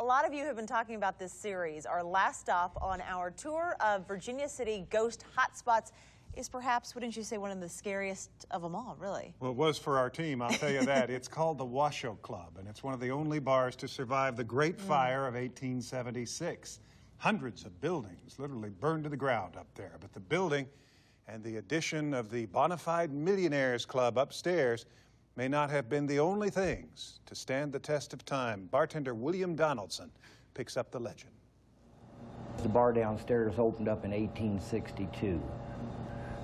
A lot of you have been talking about this series. Our last stop on our tour of Virginia City ghost hotspots is perhaps, wouldn't you say, one of the scariest of them all, really? Well, it was for our team, I'll tell you that. It's called the Washoe Club, and it's one of the only bars to survive the Great Fire of 1876. Hundreds of buildings literally burned to the ground up there, but the building and the addition of the bona fide Millionaires Club upstairs may not have been the only things to stand the test of time. Bartender William Donaldson picks up the legend. The bar downstairs opened up in 1862.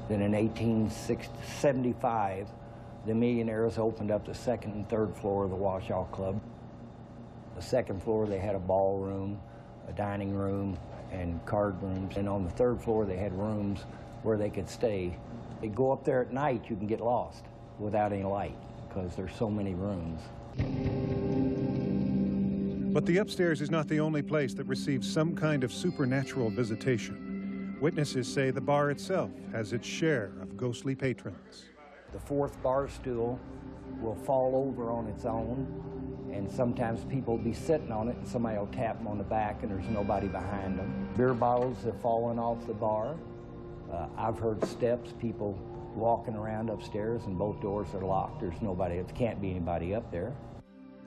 Then in 1875, the Millionaires opened up the second and third floor of the Washoe Club. The second floor, they had a ballroom, a dining room, and card rooms. And on the third floor, they had rooms where they could stay. They go up there at night, you can get lost without any light because there's so many rooms. But the upstairs is not the only place that receives some kind of supernatural visitation. Witnesses say the bar itself has its share of ghostly patrons. The fourth bar stool will fall over on its own, and sometimes people will be sitting on it and somebody will tap them on the back and there's nobody behind them. Beer bottles have fallen off the bar. I've heard steps, people walking around upstairs and both doors are locked. There's nobody, it can't be anybody up there.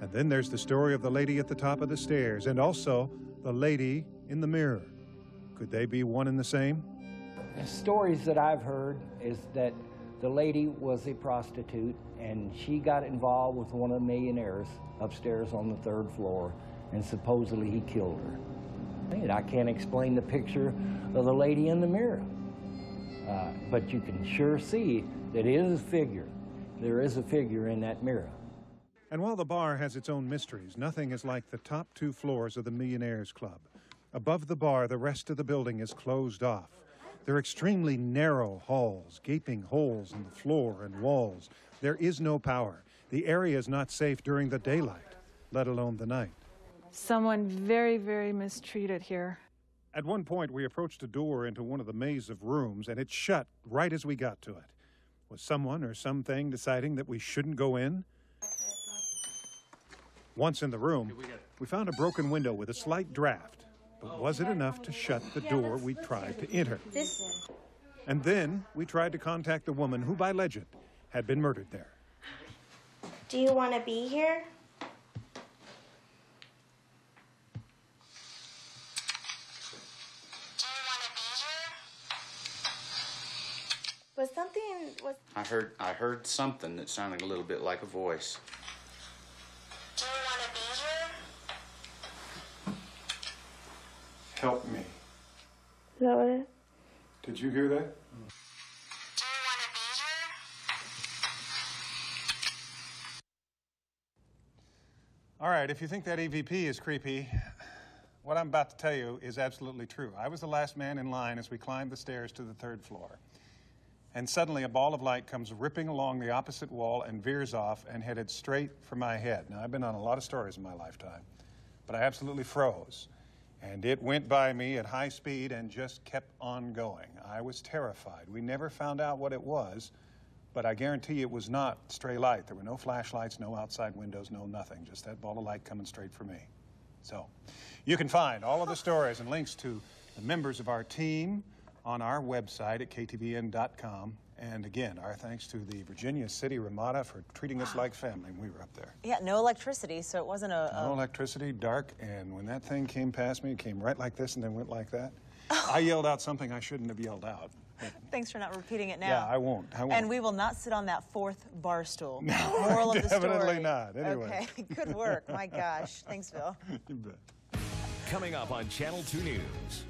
And then there's the story of the lady at the top of the stairs and also the lady in the mirror. Could they be one and the same? The stories that I've heard is that the lady was a prostitute and she got involved with one of the millionaires upstairs on the third floor and supposedly he killed her. And I can't explain the picture of the lady in the mirror. But you can sure see that it is a figure. There is a figure in that mirror. And while the bar has its own mysteries, nothing is like the top two floors of the Millionaires Club. Above the bar, the rest of the building is closed off. They're extremely narrow halls, gaping holes in the floor and walls. There is no power. The area is not safe during the daylight, let alone the night. Someone very, very mistreated here. At one point, we approached a door into one of the maze of rooms, and it shut right as we got to it. Was someone or something deciding that we shouldn't go in? Once in the room, we found a broken window with a slight draft. But was it enough to shut the door we tried to enter? And then we tried to contact the woman who, by legend, had been murdered there. Do you want to be here? I heard something that sounded a little bit like a voice. Do you want to be here? Help me. Is that what it is? Did you hear that? Do you want to be here? All right, if you think that EVP is creepy, what I'm about to tell you is absolutely true. I was the last man in line as we climbed the stairs to the third floor. And suddenly a ball of light comes ripping along the opposite wall and veers off and headed straight for my head. Now, I've been on a lot of stories in my lifetime, but I absolutely froze. And it went by me at high speed and just kept on going. I was terrified. We never found out what it was, but I guarantee it was not stray light. There were no flashlights, no outside windows, no nothing. Just that ball of light coming straight for me. So, you can find all of the stories and links to the members of our team on our website at KTVN.com. And again, our thanks to the Virginia City Ramada for treating us like family when we were up there. Yeah, no electricity, so it wasn't No electricity, dark, and when that thing came past me, it came right like this and then went like that. I yelled out something I shouldn't have yelled out. Thanks for not repeating it now. Yeah, I won't. And we will not sit on that fourth bar stool. No, Moral of the story. definitely not. Anyway. Okay, good work. My gosh. Thanks, Phil. You bet. Coming up on Channel 2 News.